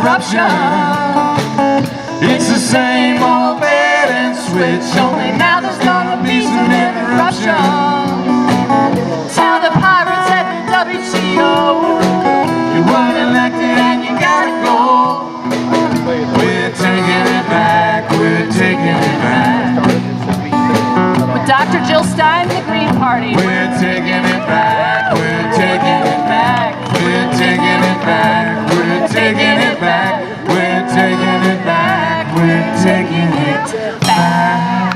interruption. It's the same old bait and switch, only now there's gonna be some interruption. Tell the pirates at the WTO, you weren't elected and you gotta go. We're taking it back, we're taking it back. With Dr. Jill Stein, the Green Party. We're taking it back, we're taking it back. We're taking it back, we're taking it back. We're taking it back, we're taking it back.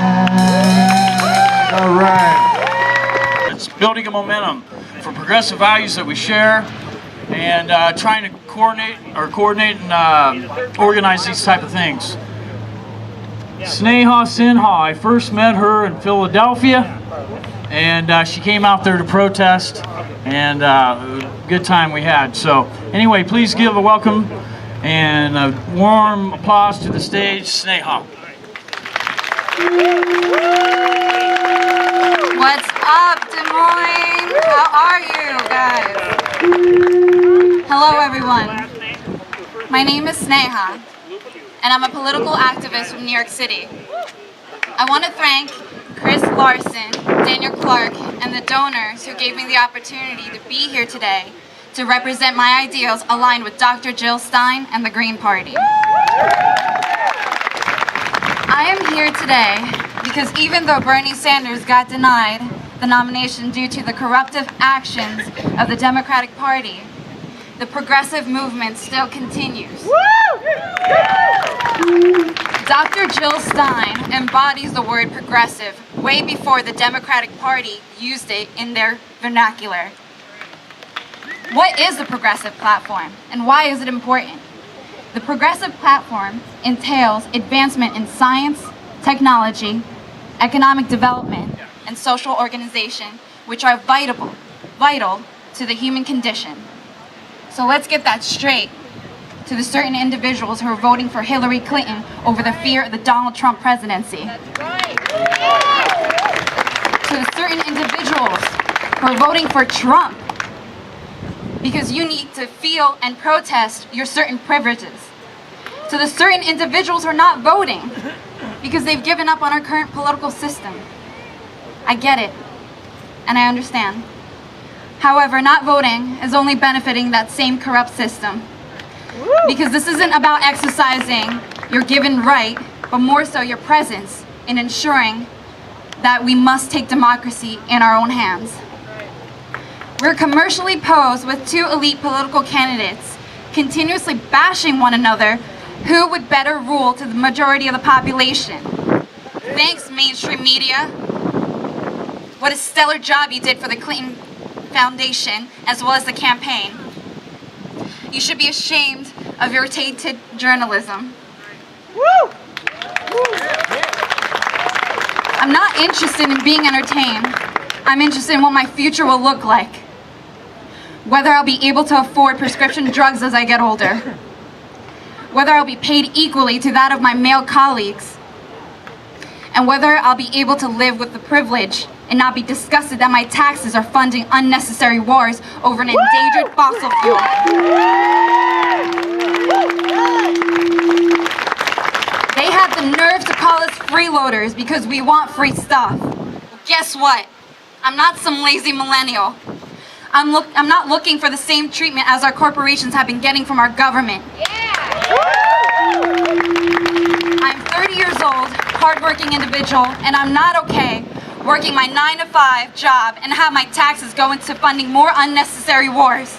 All right. It's building a momentum for progressive values that we share, and trying to coordinate and organize these type of things. Sneha, I first met her in Philadelphia, and she came out there to protest, and good time we had. So anyway, please give a welcome and a warm applause to the stage, Sneha. What's up, Des Moines? How are you guys? Hello, everyone. My name is Sneha, and I'm a political activist from New York City. I want to thank Laursen, Sinha Clark, and the donors who gave me the opportunity to be here today to represent my ideals aligned with Dr. Jill Stein and the Green Party. I am here today because even though Bernie Sanders got denied the nomination due to the corruptive actions of the Democratic Party, the progressive movement still continues. Dr. Jill Stein embodies the word progressive way before the Democratic Party used it in their vernacular. What is the progressive platform, and why is it important? The progressive platform entails advancement in science, technology, economic development, and social organization, which are vital to the human condition. So let's get that straight to the certain individuals who are voting for Hillary Clinton over the fear of the Donald Trump presidency. To the certain individuals who are voting for Trump because you need to feel and protest your certain privileges. To the certain individuals who are not voting because they've given up on our current political system. I get it, and I understand. However, not voting is only benefiting that same corrupt system. Because this isn't about exercising your given right, but more so your presence in ensuring that we must take democracy in our own hands. We're commercially posed with two elite political candidates continuously bashing one another who would better rule to the majority of the population. Thanks, mainstream media. What a stellar job you did for the Clinton Foundation as well as the campaign. You should be ashamed of your tainted journalism. I'm not interested in being entertained. I'm interested in what my future will look like. Whether I'll be able to afford prescription drugs as I get older. Whether I'll be paid equally to that of my male colleagues. And whether I'll be able to live with the privilege and not be disgusted that my taxes are funding unnecessary wars over an endangered fossil fuel. They have the nerve to call us freeloaders because we want free stuff. Well, guess what? I'm not some lazy millennial. I'm not looking for the same treatment as our corporations have been getting from our government. I'm 30 years old, hardworking individual, and I'm not okay working my 9-to-5 job and have my taxes go into funding more unnecessary wars.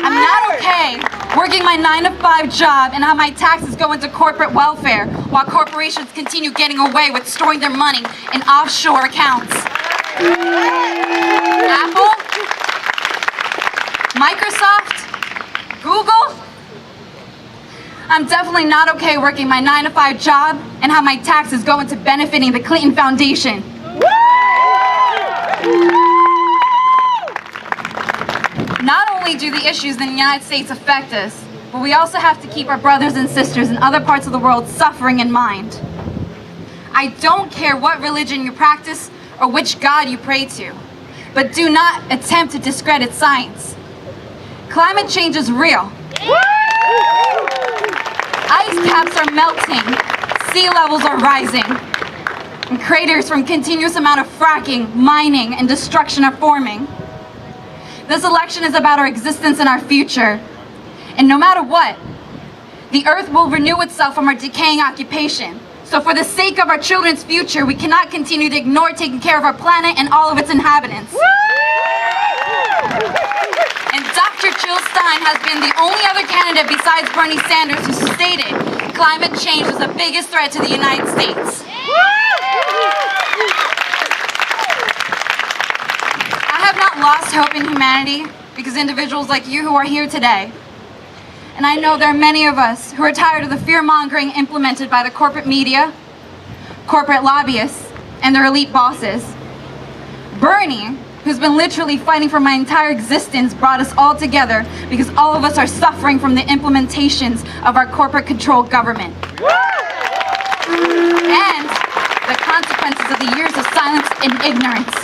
I'm not okay working my 9-to-5 job and have my taxes go into corporate welfare while corporations continue getting away with storing their money in offshore accounts. Apple? Microsoft? Google? I'm definitely not okay working my 9-to-5 job and have my taxes go into benefiting the Clinton Foundation. Not only do the issues in the United States affect us, but we also have to keep our brothers and sisters in other parts of the world suffering in mind. I don't care what religion you practice or which God you pray to, but do not attempt to discredit science. Climate change is real. Ice caps are melting, sea levels are rising, and craters from continuous amount of fracking, mining, and destruction are forming. This election is about our existence and our future. And no matter what, the earth will renew itself from our decaying occupation. So for the sake of our children's future, we cannot continue to ignore taking care of our planet and all of its inhabitants. And Dr. Jill Stein has been the only other candidate besides Bernie Sanders who stated climate change is the biggest threat to the United States. I have not lost hope in humanity because individuals like you who are here today. And I know there are many of us who are tired of the fear-mongering implemented by the corporate media, corporate lobbyists, and their elite bosses. Bernie, who's been literally fighting for my entire existence, brought us all together because all of us are suffering from the implementations of our corporate-controlled government. And the consequences of the years of silence and ignorance.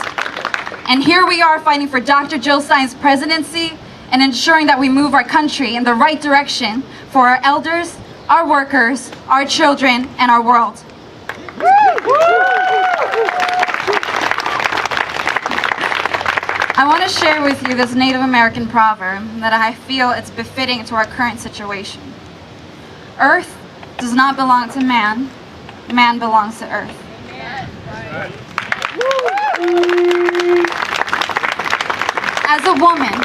And here we are fighting for Dr. Jill Stein's presidency and ensuring that we move our country in the right direction for our elders, our workers, our children, and our world. I want to share with you this Native American proverb that I feel it's befitting to our current situation. Earth does not belong to man, man belongs to earth. As a woman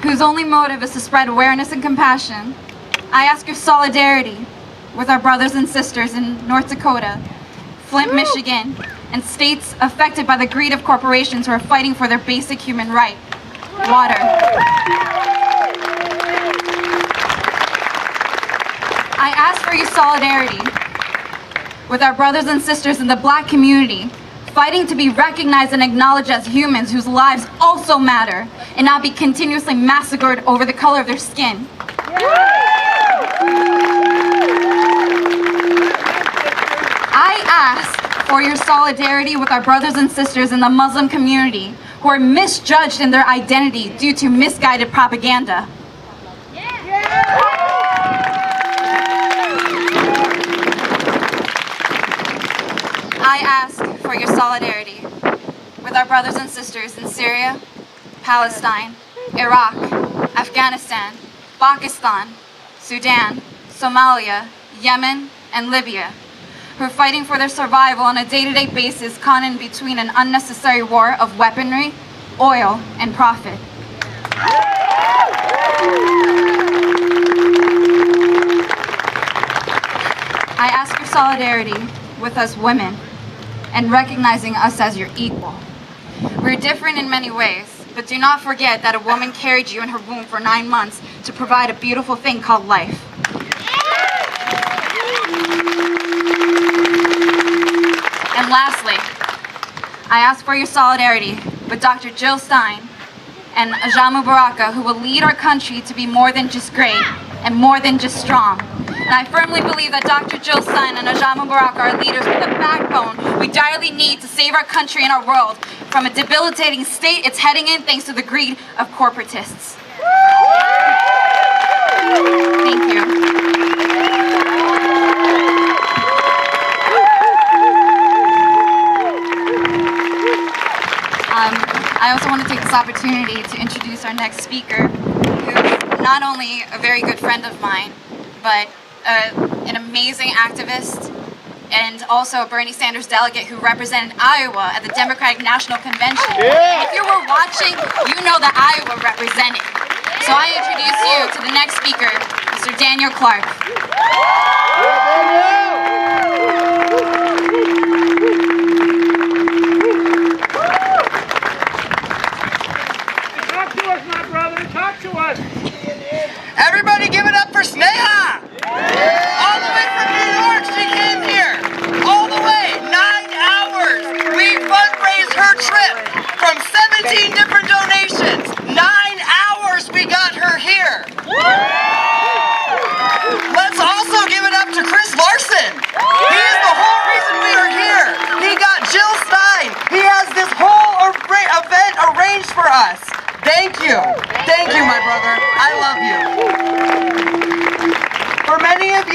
whose only motive is to spread awareness and compassion, I ask your solidarity with our brothers and sisters in North Dakota, Flint, Michigan, and states affected by the greed of corporations who are fighting for their basic human right, water. I ask for your solidarity with our brothers and sisters in the Black community, fighting to be recognized and acknowledged as humans whose lives also matter and not be continuously massacred over the color of their skin. I ask for your solidarity with our brothers and sisters in the Muslim community who are misjudged in their identity due to misguided propaganda. I ask for your solidarity with our brothers and sisters in Syria, Palestine, Iraq, Afghanistan, Pakistan, Sudan, Somalia, Yemen, and Libya, who are fighting for their survival on a day-to-day basis caught in between an unnecessary war of weaponry, oil, and profit. I ask for solidarity with us women and recognizing us as your equal. We're different in many ways, but do not forget that a woman carried you in her womb for 9 months to provide a beautiful thing called life. And lastly, I ask for your solidarity with Dr. Jill Stein and Ajamu Baraka, who will lead our country to be more than just great and more than just strong. And I firmly believe that Dr. Jill Stein and Ajamu Baraka are leaders with a backbone we direly need to save our country and our world from a debilitating state it's heading in thanks to the greed of corporatists. Thank you. I also want to take this opportunity to introduce our next speaker, who's not only a very good friend of mine, but an amazing activist and also a Bernie Sanders delegate who represented Iowa at the Democratic National Convention. If you were watching, you know that Iowa represented. So I introduce you to the next speaker, Mr. Daniel Clark. Talk to us, my brother. Talk to us. Everybody give it up for Sneha! All the way from New York, she came here. All the way, 9 hours. We fundraised her trip from 17 different donations. 9 hours we got her here. Let's also give it up to Laursen. He is the whole reason we are here. He got Jill Stein. He has this whole event arranged for us. Thank you. Thank you, my brother. I of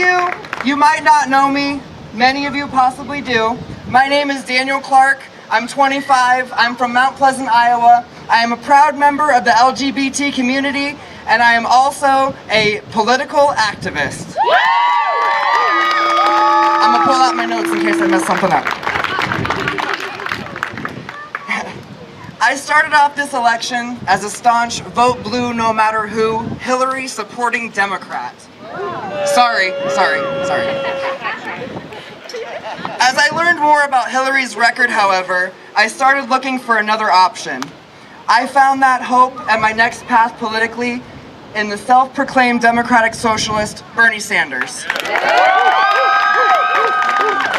you might not know me. Many of you possibly do. My name is Daniel Clark. I'm 25. I'm from Mount Pleasant, Iowa. I am a proud member of the LGBT community, and I am also a political activist. I'm gonna pull out my notes in case I mess something up. I started off this election as a staunch vote blue no matter who, Hillary supporting Democrat. Sorry. As I learned more about Hillary's record, however, I started looking for another option. I found that hope and my next path politically in the self-proclaimed Democratic Socialist, Bernie Sanders.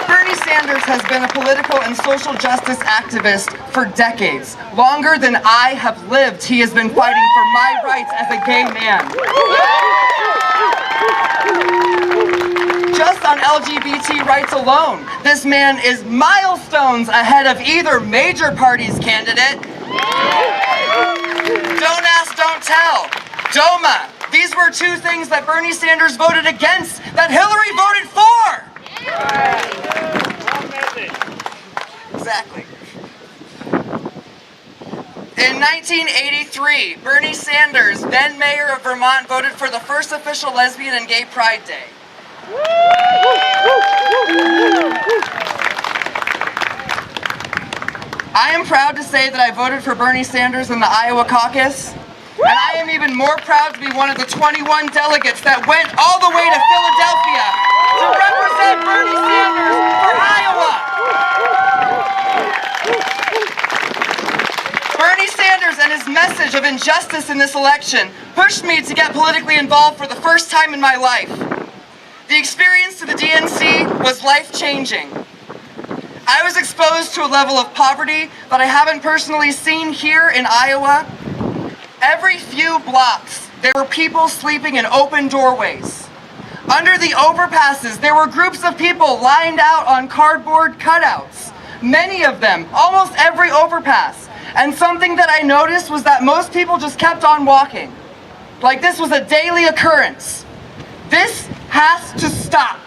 Bernie Sanders has been a political and social justice activist for decades. Longer than I have lived, he has been fighting for my rights as a gay man. Just on LGBT rights alone, this man is milestones ahead of either major party's candidate. Don't ask, don't tell. DOMA. These were two things that Bernie Sanders voted against that Hillary voted for. Exactly. In 1983, Bernie Sanders, then mayor of Vermont, voted for the first official lesbian and gay pride day. I am proud to say that I voted for Bernie Sanders in the Iowa caucus, and I am even more proud to be one of the 21 delegates that went all the way to Philadelphia to represent Bernie Sanders for Iowa. Bernie Sanders and his message of injustice in this election pushed me to get politically involved for the first time in my life. The experience to the DNC was life-changing. I was exposed to a level of poverty that I haven't personally seen here in Iowa. Every few blocks, there were people sleeping in open doorways. Under the overpasses, there were groups of people lined out on cardboard cutouts. Many of them, almost every overpass. And something that I noticed was that most people just kept on walking. Like this was a daily occurrence. This has to stop.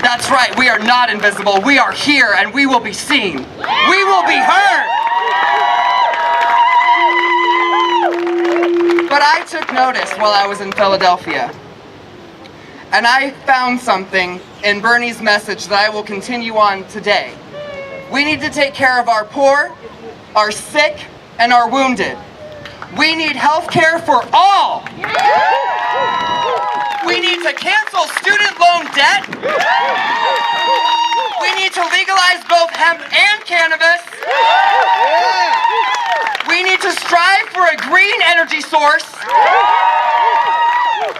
That's right, we are not invisible. We are here and we will be seen. We will be heard. But I took notice while I was in Philadelphia. And I found something in Bernie's message that I will continue on today. We need to take care of our poor, our sick, and our wounded. We need health care for all. We need to cancel student loan debt. We need to legalize both hemp and cannabis. We need to strive for a green energy source.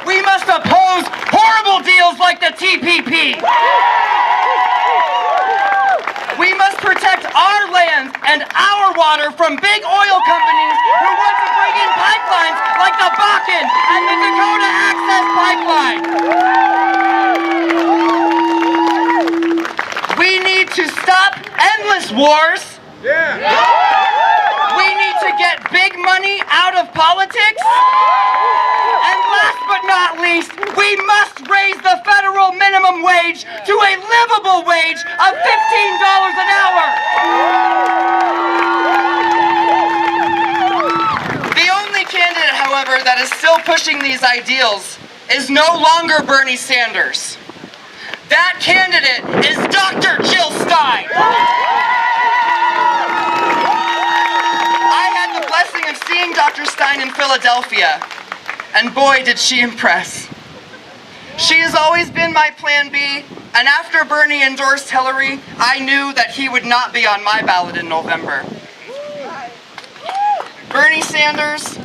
We must oppose horrible deals like the TPP. We must protect our land and our water from big oil companies who want to bring in pipelines like the Bakken and the Dakota Access Pipeline. We need to stop endless wars. We need to get big money out of politics. And last but not least, we must raise the federal minimum wage to a livable wage of $15 an hour. The only candidate, however, that is still pushing these ideals is no longer Bernie Sanders. That candidate is Dr. Jill Stein. I had the blessing of seeing Dr. Stein in Philadelphia. And boy, did she impress. She has always been my plan B, and after Bernie endorsed Hillary, I knew that he would not be on my ballot in November. Bernie Sanders,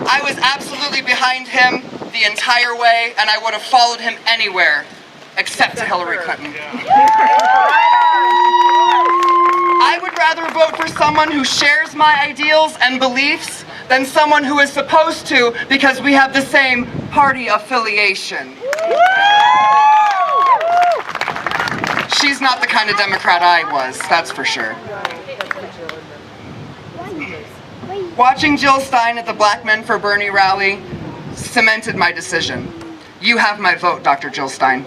I was absolutely behind him the entire way, and I would have followed him anywhere except to Hillary Clinton. I would rather vote for someone who shares my ideals and beliefs than someone who is supposed to because we have the same party affiliation. She's not the kind of Democrat I was, that's for sure. Watching Jill Stein at the Black Men for Bernie rally cemented my decision. You have my vote, Dr. Jill Stein.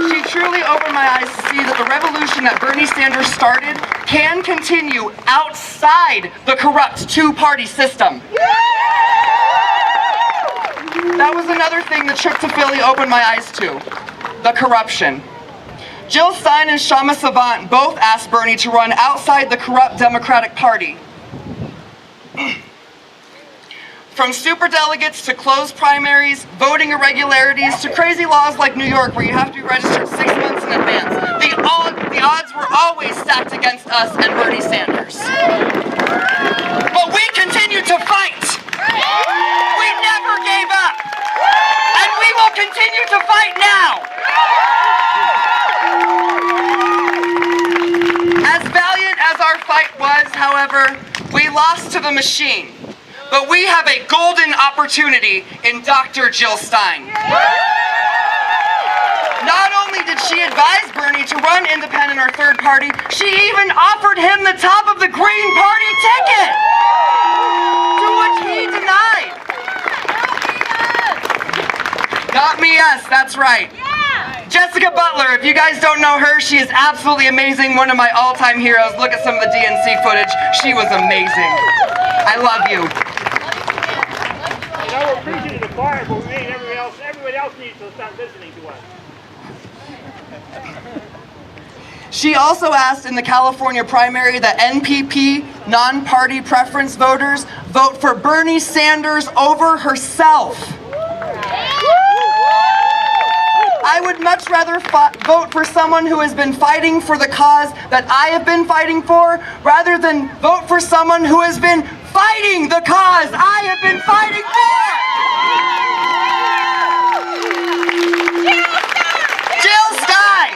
She truly opened my eyes to see that the revolution that Bernie Sanders started can continue outside the corrupt two-party system. That was another thing the trip to Philly opened my eyes to, the corruption. Jill Stein and Shama Savant both asked Bernie to run outside the corrupt Democratic Party. From superdelegates to closed primaries, voting irregularities, to crazy laws like New York where you have to be registered 6 months in advance, the odds were always stacked against us and Bernie Sanders. But we continued to fight. We never gave up. And we will continue to fight now. As valiant as our fight was, however, we lost to the machine. But we have a golden opportunity in Dr. Jill Stein. Not only did she advise Bernie to run independent or third party, she even offered him the top of the Green Party ticket, to which he denied. Not me, us, that's right. Jessica Butler, if you guys don't know her, she is absolutely amazing, one of my all-time heroes. Look at some of the DNC footage. She was amazing. I love you. You know, we're preaching to the choir, but we need everybody else needs to start listening to us. She also asked in the California primary that NPP, non-party preference voters, vote for Bernie Sanders over herself. I would much rather vote for someone who has been fighting for the cause that I have been fighting for, rather than vote for someone who has been fighting the cause I have been fighting for! Jill Stein!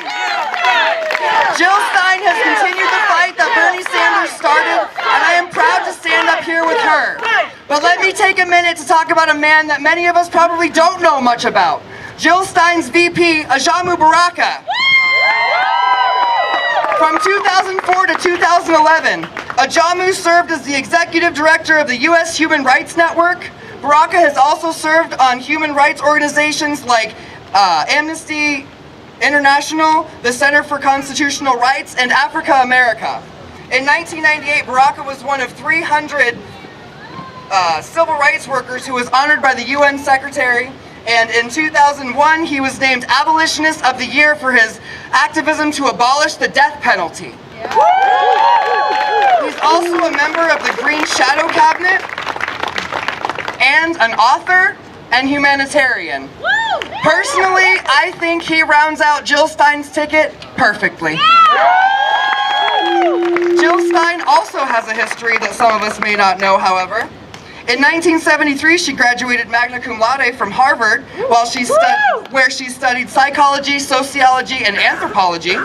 Jill Stein has continued the fight that Bernie Sanders started, and I am proud to stand up here with her. But let me take a minute to talk about a man that many of us probably don't know much about. Jill Stein's VP, Ajamu Baraka. From 2004 to 2011, Ajamu served as the executive director of the U.S. Human Rights Network. Baraka has also served on human rights organizations like Amnesty International, the Center for Constitutional Rights, and Africa America. In 1998, Baraka was one of 300 civil rights workers who was honored by the UN Secretary. And in 2001, he was named Abolitionist of the Year for his activism to abolish the death penalty. He's also a member of the Green Shadow Cabinet and an author and humanitarian. Personally, I think he rounds out Jill Stein's ticket perfectly. Jill Stein also has a history that some of us may not know, however. In 1973, she graduated magna cum laude from Harvard, where she studied psychology, sociology, and anthropology.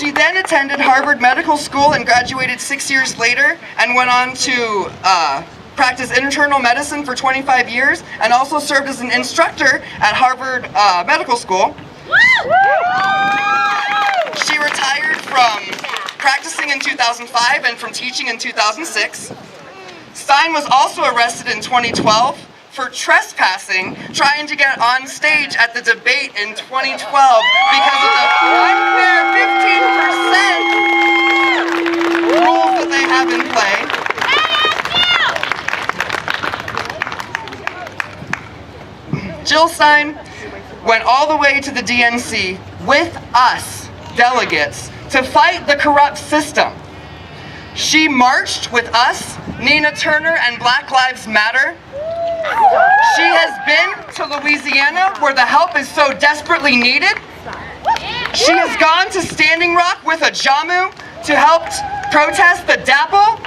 She then attended Harvard Medical School and graduated 6 years later, and went on to practice internal medicine for 25 years, and also served as an instructor at Harvard Medical School. She retired from practicing in 2005 and from teaching in 2006. Stein was also arrested in 2012 for trespassing, trying to get on stage at the debate in 2012 because of the unfair 15% rules that they have in play. Jill Stein went all the way to the DNC with us, delegates, to fight the corrupt system. She marched with us, Nina Turner, and Black Lives Matter. She has been to Louisiana, where the help is so desperately needed. She has gone to Standing Rock with Ajamu to help protest the DAPL.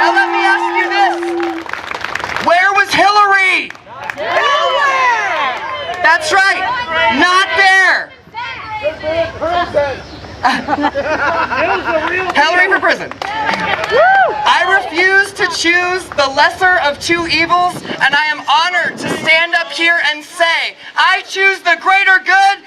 Now let me ask you this. Where was Hillary? That's right, not there. Hillary for prison. I refuse to choose the lesser of two evils, and I am honored to stand up here and say, I choose the greater good